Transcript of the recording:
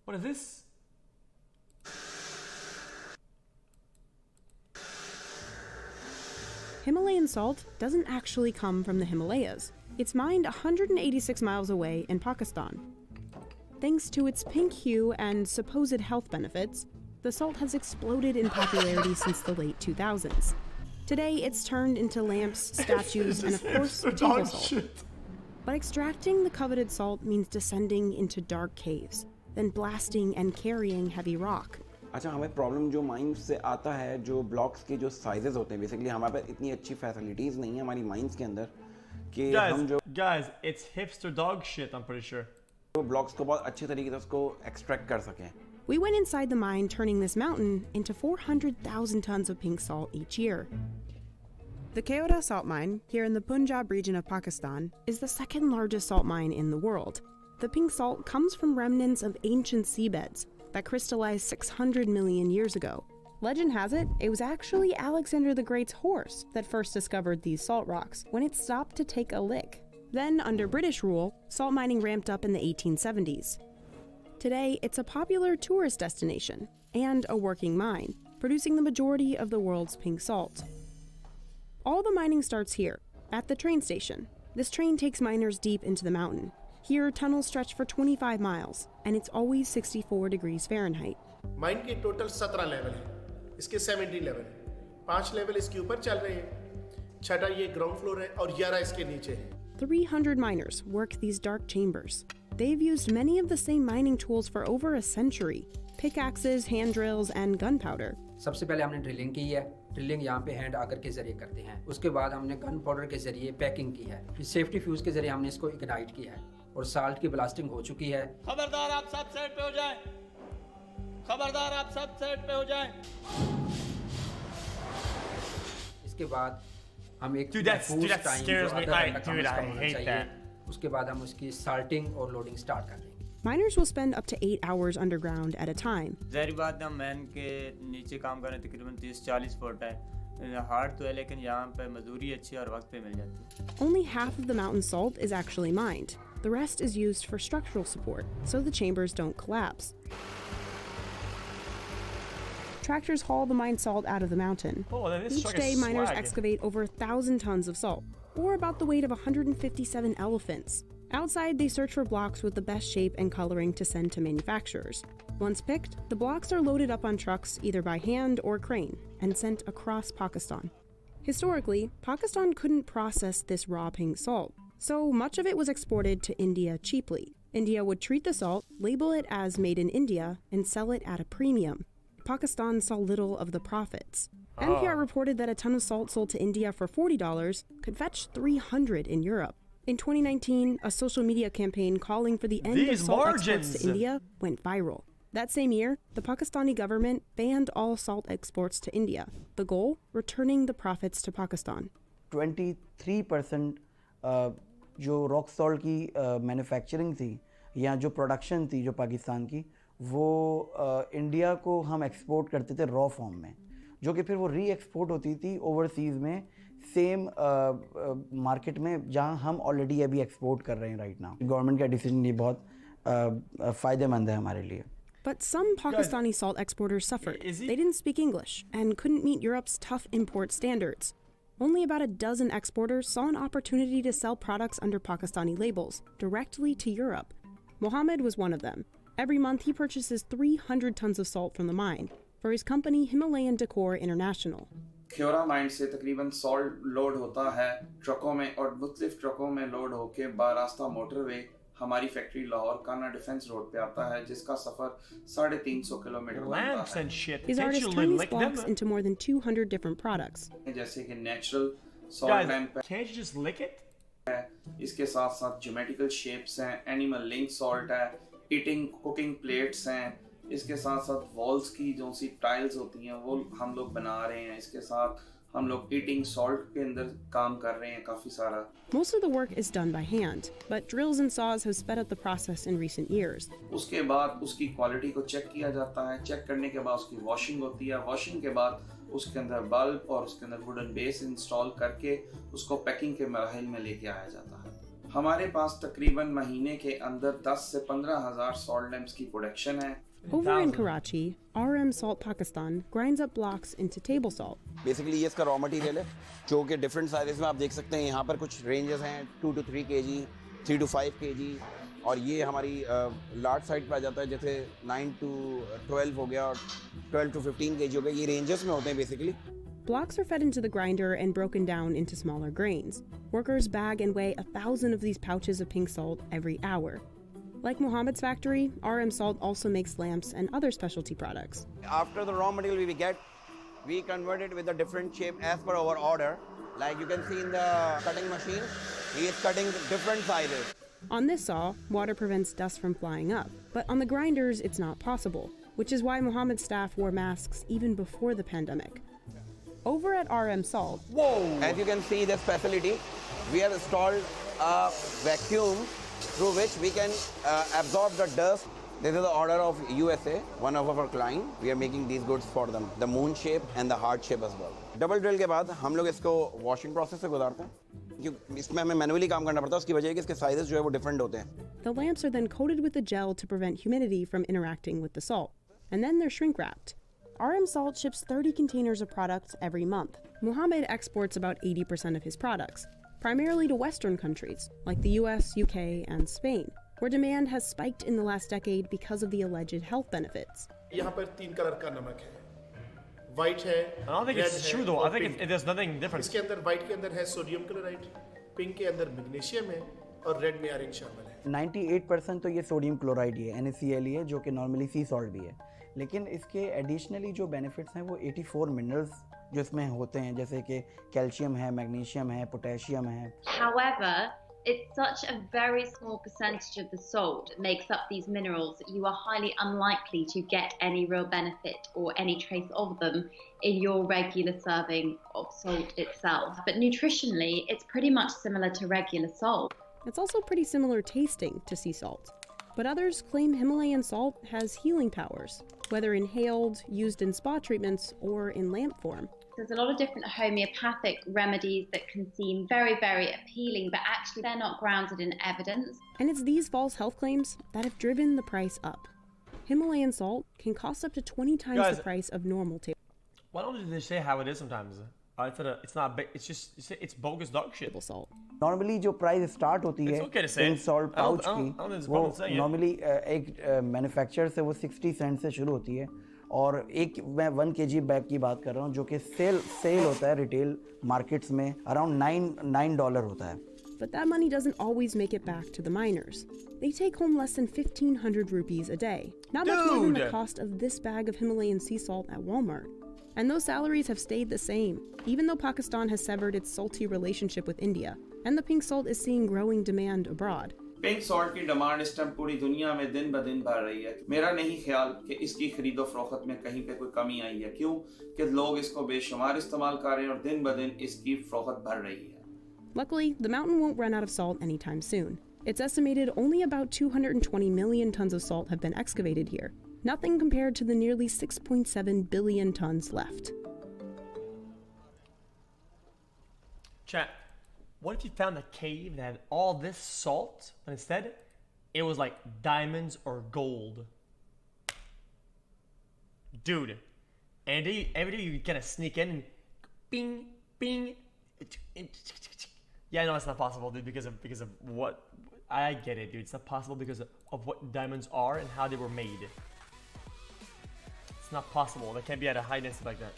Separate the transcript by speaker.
Speaker 1: What is this?
Speaker 2: Himalayan salt doesn't actually come from the Himalayas. It's mined 186 miles away in Pakistan. Thanks to its pink hue and supposed health benefits, the salt has exploded in popularity since the late 2000s. Today, it's turned into lamps, statues, and of course, table salt. But extracting the coveted salt means descending into dark caves, then blasting and carrying heavy rock.
Speaker 3: अच्छा, हमें problem जो mines से आता है, जो blocks के जो sizes होते हैं, बेसिकली हमारे पास इतनी अच्छी फैसिलिटीज नहीं है हमारी माइंस के अंदर कि हम जो
Speaker 1: guys, it's hipster dog shit, I'm pretty sure.
Speaker 3: Blocks को बहुत अच्छे तरीके से उसको एक्सट्रैक्ट कर सकें.
Speaker 2: We went inside the mine, turning this mountain into 400,000 tons of pink salt each year. The Keoda salt mine, here in the Punjab region of Pakistan, is the second largest salt mine in the world. The pink salt comes from remnants of ancient seabeds that crystallized 600 million years ago. Legend has it, it was actually Alexander the Great's horse that first discovered these salt rocks when it stopped to take a lick. Then, under British rule, salt mining ramped up in the 1870s. Today, it's a popular tourist destination and a working mine, producing the majority of the world's pink salt. All the mining starts here, at the train station. This train takes miners deep into the mountain. Here, tunnels stretch for 25 miles, and it's always 64 degrees Fahrenheit.
Speaker 4: Mine के total 17 level है, इसके 70 level है, 5 level इसके ऊपर चल रहे हैं, 6 ये ग्राउंड फ्लोर है और 11 इसके नीचे है.
Speaker 2: 300 miners work these dark chambers. They've used many of the same mining tools for over a century: pickaxes, hand drills, and gunpowder.
Speaker 5: सबसे पहले हमने ड्रिलिंग की है. ड्रिलिंग यहाँ पे हैंड आगर के जरिए करते हैं. उसके बाद हमने गन पाउडर के जरिए पैकिंग की है. फिर सेफ्टी फ्यूज के जरिए हमने इसको इग्नाइट किया है और साल्ट की ब्लास्टिंग हो चुकी है.
Speaker 6: खबरदार आप सब सेट पे हो जाएं. खबरदार आप सब सेट पे हो जाएं.
Speaker 5: इसके बाद हम एक
Speaker 1: Dude, that scares me. Dude, I hate that.
Speaker 5: उसके बाद हम उसकी साल्टिंग और लोडिंग स्टार्ट कर देंगे.
Speaker 2: Miners will spend up to 8 hours underground at a time.
Speaker 7: ज़ाहिर बात है, मैन के नीचे काम करने तकरीबन 30-40 फुट है. हार्ड तो है लेकिन यहाँ पे मजदूरी अच्छी और वक्त पे मिल जाती है.
Speaker 2: Only half of the mountain salt is actually mined. The rest is used for structural support, so the chambers don't collapse. Tractors haul the mined salt out of the mountain.
Speaker 1: Oh, that is
Speaker 2: Each
Speaker 1: like
Speaker 2: day,
Speaker 1: a
Speaker 2: miners
Speaker 1: swag.
Speaker 2: excavate over 1,000 tons of salt, or about the weight of 157 elephants. Outside, they search for blocks with the best shape and coloring to send to manufacturers. Once picked, the blocks are loaded up on trucks either by hand or crane and sent across Pakistan. Historically, Pakistan couldn't process this raw pink salt, so much of it was exported to India cheaply. India would treat the salt, label it as made in India, and sell it at a premium. Pakistan saw little of the profits. NPR reported that a ton of salt sold to India for $40 could fetch $300 in Europe. In 2019, a social media campaign calling for the end of salt exports to India went viral. That same year, the Pakistani government banned all salt exports to India. The goal? Returning the profits to Pakistan.
Speaker 8: 23% जो rock salt की manufacturing थी या जो production थी जो पाकिस्तान की, वो India को हम एक्सपोर्ट करते थे रॉ फॉर्म में, जो कि फिर वो री एक्सपोर्ट होती थी ओवरसीज़ में सेम मार्केट में जहां हम ऑलरेडी अभी एक्सपोर्ट कर रहे हैं राइट नाउ. गवर्नमेंट का डिसीजन ये बहुत फ़ायदेमंद है हमारे लिए.
Speaker 2: But some Pakistani salt exporters suffered. They didn't speak English and couldn't meet Europe's tough import standards. Only about a dozen exporters saw an opportunity to sell products under Pakistani labels directly to Europe. Mohammed was one of them. Every month he purchases 300 tons of salt from the mine for his company Himalayan Decor International.
Speaker 9: Khewra mine से तकरीबन salt load होता है ट्रकों में और मुख्तलिफ ट्रकों में लोड होके बारास्ता मोटरवे हमारी फैक्ट्री लाहौर काना डिफेंस रोड पे आता है, जिसका सफर 350 किलोमीटर बनता है.
Speaker 2: His artists turn these blocks into more than 200 different products.
Speaker 9: जैसे कि natural salt lamp
Speaker 1: Can't you just lick it?
Speaker 9: है, इसके साथ साथ ज्योमेट्रिकल शेप्स हैं, एनिमल लिंक सॉल्ट है, ईटिंग कुकिंग प्लेट्स हैं, इसके साथ साथ वॉल्स की जो सी टाइल्स होती हैं वो हम लोग बना रहे हैं. इसके साथ हम लोग ईटिंग सॉल्ट के अंदर काम कर रहे हैं काफ़ी सारा.
Speaker 2: Most of the work is done by hand, but drills and saws have sped up the process in recent years.
Speaker 9: उसके बाद उसकी क्वालिटी को चेक किया जाता है. चेक करने के बाद उसकी वॉशिंग होती है. वॉशिंग के बाद उसके अंदर बल्ब और उसके अंदर वुडन बेस इंस्टॉल करके उसको पैकिंग के मराहिल में लेके आया जाता है. हमारे पास तकरीबन महीने के अंदर 10 से 15,000 सॉल्ट लैम्प्स की प्रोडक्शन है।
Speaker 2: Over in Karachi, RM Salt Pakistan grinds up blocks into table salt.
Speaker 3: Basically ये इसका रॉ मटेरियल है जो कि डिफरेंट साइजेस में आप देख सकते हैं। यहाँ पर कुछ रेंजेस हैं 2 to 3 kg, 3 to 5 kg, और ये हमारी लार्ज साइड पे आ जाता है, जैसे 9 to 12 हो गया और 12 to 15 kg हो गया। ये रेंजेस में होते हैं basically.
Speaker 2: Blocks are fed into the grinder and broken down into smaller grains. Workers bag and weigh 1,000 of these pouches of pink salt every hour. Like Mohammed's factory, RM Salt also makes lamps and other specialty products.
Speaker 3: After the raw material we get, we convert it with a different shape as per our order. Like you can see in the cutting machine, he is cutting different sizes.
Speaker 2: On this saw, water prevents dust from flying up, but on the grinders it's not possible, which is why Mohammed's staff wore masks even before the pandemic. Over at RM Salt,
Speaker 3: As you can see this facility, we have installed a vacuum through which we can absorb the dust. This is the order of USA, one of our client. We are making these goods for them, the moon shape and the heart shape as well. Double drill के बाद हम लोग इसको washing process से गुजारते हैं, क्योंकि इसमें हमें मैनुअली काम करना पड़ता है। उसकी वजह है कि इसके साइजेस जो है वो डिफरेंट होते हैं।
Speaker 2: the lamps are then coated with a gel to prevent humidity from interacting with the salt, and then they're shrink wrapped. RM Salt ships 30 containers of products every month. Mohammed exports about 80% of his products, primarily to Western countries like the US, UK, and Spain, where demand has spiked in the last decade because of the alleged health benefits.
Speaker 4: यहाँ पर 3 colour का नमक है, white है,
Speaker 1: I don't think it's true though. I think there's nothing different.
Speaker 4: इसके अंदर white के अंदर है सोडियम क्लोराइड, पिंक के अंदर मैग्नीशियम है और रेड में आयरन शामिल है।
Speaker 8: 98% तो ये सोडियम क्लोराइड ही है, NaCl ही है, जो कि नॉर्मली सी सॉल्ट भी है। लेकिन इसके एडिशनली जो बेनिफिट्स हैं वो 84 मिनरल्स जो इसमें होते हैं, जैसे कि कैल्शियम है, मैग्नीशियम है, पोटेशियम है।
Speaker 10: However, it's such a very small percentage of the salt that makes up these minerals that you are highly unlikely to get any real benefit or any trace of them in your regular serving of salt itself. But nutritionally, it's pretty much similar to regular salt.
Speaker 2: It's also pretty similar tasting to sea salt. But others claim Himalayan salt has healing powers, whether inhaled, used in spa treatments, or in lamp form.
Speaker 10: There's a lot of different homeopathic remedies that can seem very, very appealing, but actually they're not grounded in evidence.
Speaker 2: And it's these false health claims that have driven the price up. Himalayan salt can cost up to 20 times
Speaker 1: Guys,
Speaker 2: the price of normal table
Speaker 1: Why don't they say how it is sometimes? It's not. It's just it's bogus dog shit.
Speaker 2: salt.
Speaker 8: Normally जो price start होती है
Speaker 1: okay to say
Speaker 8: pink
Speaker 1: it.
Speaker 8: Salt
Speaker 1: I don't-
Speaker 8: pouch
Speaker 1: I don't- I don't think
Speaker 8: की,
Speaker 1: there's a
Speaker 8: वो
Speaker 1: problem saying it.
Speaker 8: Normally एक manufacturer से वो 60 Saint से शुरू होती है, और एक मैं 1 kg बैग की बात कर रहा हूँ जो कि सेल होता है रिटेल मार्केट्स में अराउंड $9 होता है।
Speaker 2: But that money doesn't always make it back to the miners. They take home less than 1,500 rupees a day. Not much more than the
Speaker 1: Dude!
Speaker 2: cost of this bag of Himalayan sea salt at Walmart. And those salaries have stayed the same, even though Pakistan has severed its salty relationship with India, and the pink salt is seeing growing demand abroad.
Speaker 9: Pink salt की demand इस time पूरी दुनिया में दिन ब दिन बढ़ रही है। मेरा नहीं ख्याल कि इसकी खरीदो फरोख्त में कहीं पे कोई कमी आई है, क्यों कि लोग इसको बेशुमार इस्तेमाल कर रहे हैं और दिन ब दिन इसकी फरोख्त बढ़ रही है।
Speaker 2: Luckily, the mountain won't run out of salt anytime soon. It's estimated only about 220 million tons of salt have been excavated here, nothing compared to the nearly 6.7 billion tons left.
Speaker 1: Chat. What if you found a cave that had all this salt, and instead it was like diamonds or gold? Dude, and every day you kind of sneak in and bing, bing. Yeah, no, it's not possible, dude, because of what. I get it, dude. It's not possible because of what diamonds are and how they were made. It's not possible. They can't be at a high density like that.